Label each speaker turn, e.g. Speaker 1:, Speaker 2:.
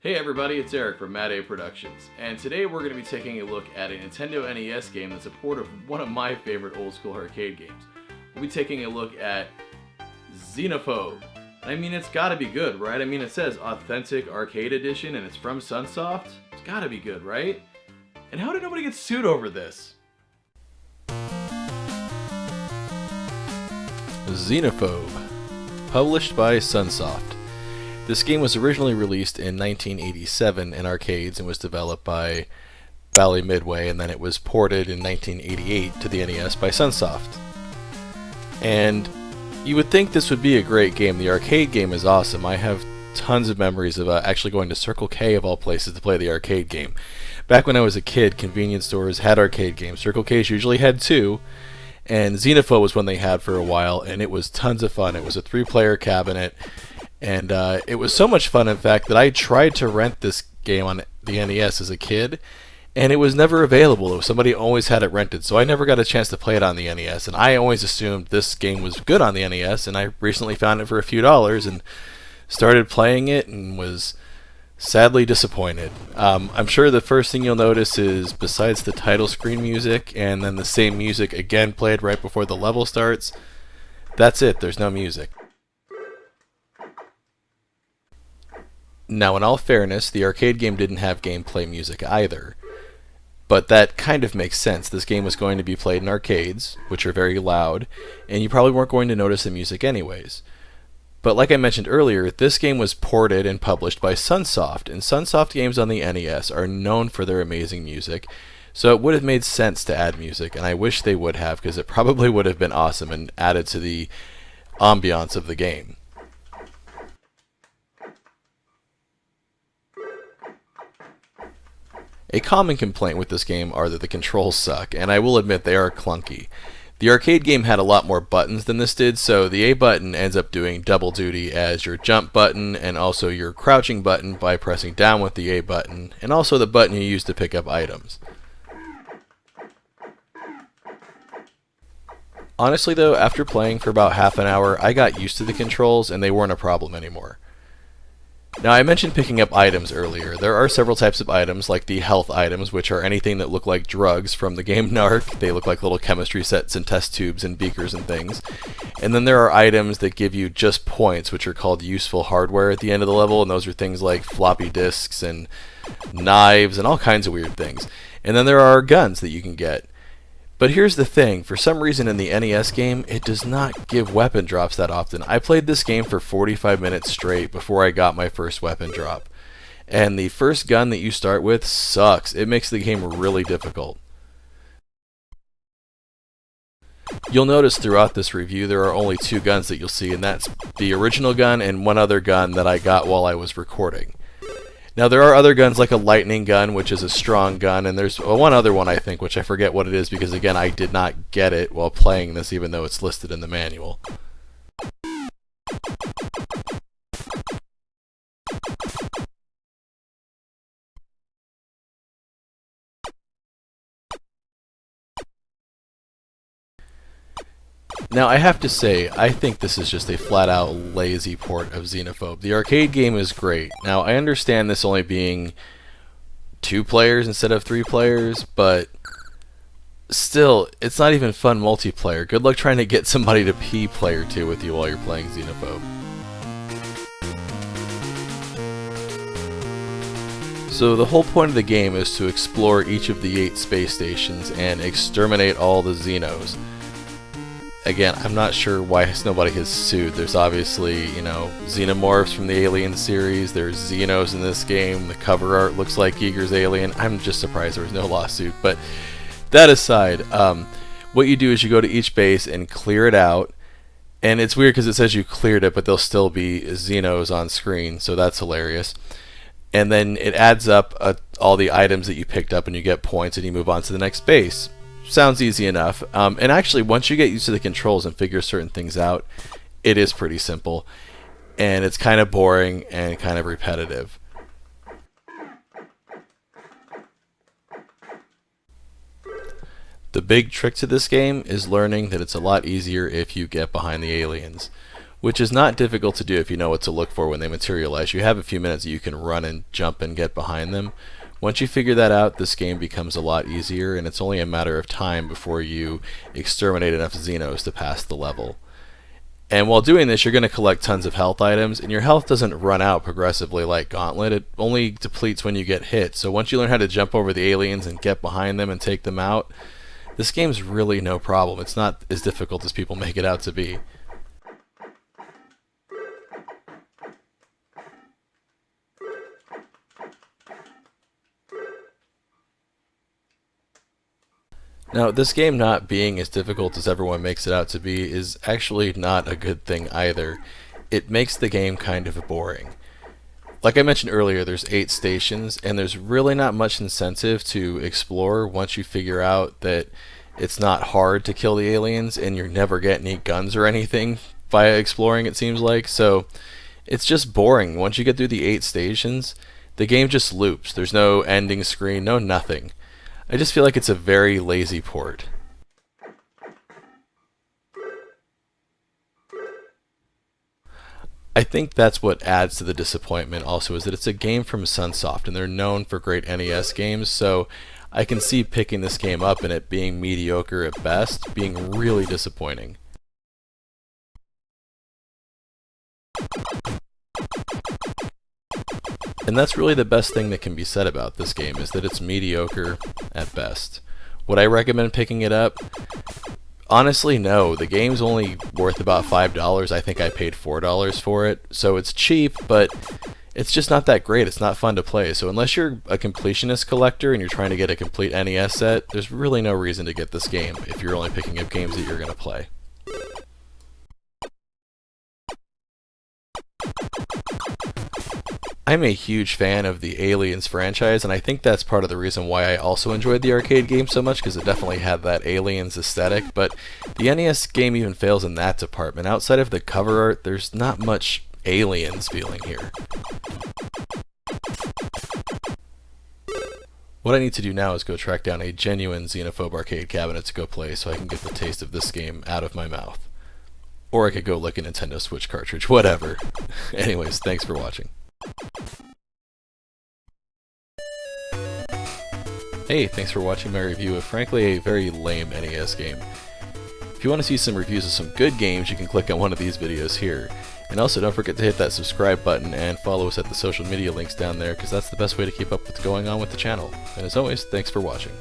Speaker 1: Hey everybody, it's Erik from Mad A Productions, and today we're going to be taking a look at a Nintendo NES game that's a port of one of my favorite old school arcade games. We'll be taking a look at Xenophobe. I mean, it's gotta be good, right? I mean, it says Authentic Arcade Edition and it's from Sunsoft. It's gotta be good, right? And how did nobody get sued over this? Xenophobe, published by Sunsoft. This game was originally released in 1987 in arcades and was developed by Bally Midway, and then it was ported in 1988 to the NES by Sunsoft. And you would think this would be a great game. The arcade game is awesome. I have tons of memories of actually going to Circle K of all places to play the arcade game. Back when I was a kid, convenience stores had arcade games. Circle K's usually had two, and Xenophobe was one they had for a while, and it was tons of fun. It was a 3-player cabinet. And it was so much fun, in fact, that I tried to rent this game on the NES as a kid, and it was never available. Somebody always had it rented, so I never got a chance to play it on the NES. And I always assumed this game was good on the NES, and I recently found it for a few dollars and started playing it and was sadly disappointed. I'm sure the first thing you'll notice is, besides the title screen music and then the same music again played right before the level starts, that's it. There's no music. Now, in all fairness, the arcade game didn't have gameplay music either. But that kind of makes sense. This game was going to be played in arcades, which are very loud, and you probably weren't going to notice the music anyways. But like I mentioned earlier, this game was ported and published by Sunsoft, and Sunsoft games on the NES are known for their amazing music, so it would have made sense to add music, and I wish they would have, because it probably would have been awesome and added to the ambiance of the game. A common complaint with this game are that the controls suck, and I will admit they are clunky. The arcade game had a lot more buttons than this did, so the A button ends up doing double duty as your jump button and also your crouching button by pressing down with the A button, and also the button you use to pick up items. Honestly though, after playing for about half an hour, I got used to the controls and they weren't a problem anymore. Now, I mentioned picking up items earlier. There are several types of items, like the health items, which are anything that look like drugs from the game Narc. They look like little chemistry sets and test tubes and beakers and things. And then there are items that give you just points, which are called useful hardware at the end of the level, and those are things like floppy disks and knives and all kinds of weird things. And then there are guns that you can get. But here's the thing, for some reason in the NES game, it does not give weapon drops that often. I played this game for 45 minutes straight before I got my first weapon drop. And the first gun that you start with sucks. It makes the game really difficult. You'll notice throughout this review there are only 2 guns that you'll see, and that's the original gun and one other gun that I got while I was recording. Now, there are other guns like a lightning gun, which is a strong gun, and there's one other one, I think, which I forget what it is because, again, I did not get it while playing this, even though it's listed in the manual. Now, I have to say, I think this is just a flat-out lazy port of Xenophobe. The arcade game is great. Now, I understand this only being 2 players instead of 3 players, but still, it's not even fun multiplayer. Good luck trying to get somebody to play or 2 with you while you're playing Xenophobe. So the whole point of the game is to explore each of the 8 space stations and exterminate all the Xenos. Again, I'm not sure why nobody has sued. There's obviously, xenomorphs from the Alien series. There's Xenos in this game. The cover art looks like Giger's Alien. I'm just surprised there was no lawsuit. But that aside, what you do is you go to each base and clear it out. And it's weird because it says you cleared it, but there'll still be Xenos on screen, so that's hilarious. And then it adds up all the items that you picked up, and you get points, and you move on to the next base. Sounds easy enough, and actually once you get used to the controls and figure certain things out, it is pretty simple, and it's kind of boring and kind of repetitive. The big trick to this game is learning that it's a lot easier if you get behind the aliens. which is not difficult to do if you know what to look for when they materialize. You have a few minutes that you can run and jump and get behind them. Once you figure that out, this game becomes a lot easier, and it's only a matter of time before you exterminate enough Xenos to pass the level. And while doing this, you're going to collect tons of health items, and your health doesn't run out progressively like Gauntlet. It only depletes when you get hit. So once you learn how to jump over the aliens and get behind them and take them out, this game's really no problem. It's not as difficult as people make it out to be. Now, this game not being as difficult as everyone makes it out to be is actually not a good thing either. It makes the game kind of boring. Like I mentioned earlier, there's 8 stations, and there's really not much incentive to explore once you figure out that it's not hard to kill the aliens and you never get any guns or anything via exploring, it seems like. So it's just boring. Once you get through the 8 stations, the game just loops. There's no ending screen, no nothing. I just feel like it's a very lazy port. I think that's what adds to the disappointment also, is that it's a game from Sunsoft, and they're known for great NES games, so I can see picking this game up and it being mediocre at best, being really disappointing. And that's really the best thing that can be said about this game, is that it's mediocre at best. Would I recommend picking it up? Honestly, no. The game's only worth about $5. I think I paid $4 for it. So it's cheap, but it's just not that great. It's not fun to play. So unless you're a completionist collector and you're trying to get a complete NES set, there's really no reason to get this game if you're only picking up games that you're going to play. I'm a huge fan of the Aliens franchise, and I think that's part of the reason why I also enjoyed the arcade game so much, because it definitely had that Aliens aesthetic, but the NES game even fails in that department. Outside of the cover art, there's not much Aliens feeling here. What I need to do now is go track down a genuine Xenophobe arcade cabinet to go play so I can get the taste of this game out of my mouth. Or I could go lick a Nintendo Switch cartridge, whatever. Anyways, thanks for watching. Hey, thanks for watching my review of frankly a very lame NES game. If you want to see some reviews of some good games, you can click on one of these videos here. And also don't forget to hit that subscribe button and follow us at the social media links down there, because that's the best way to keep up with what's going on with the channel. And as always, thanks for watching.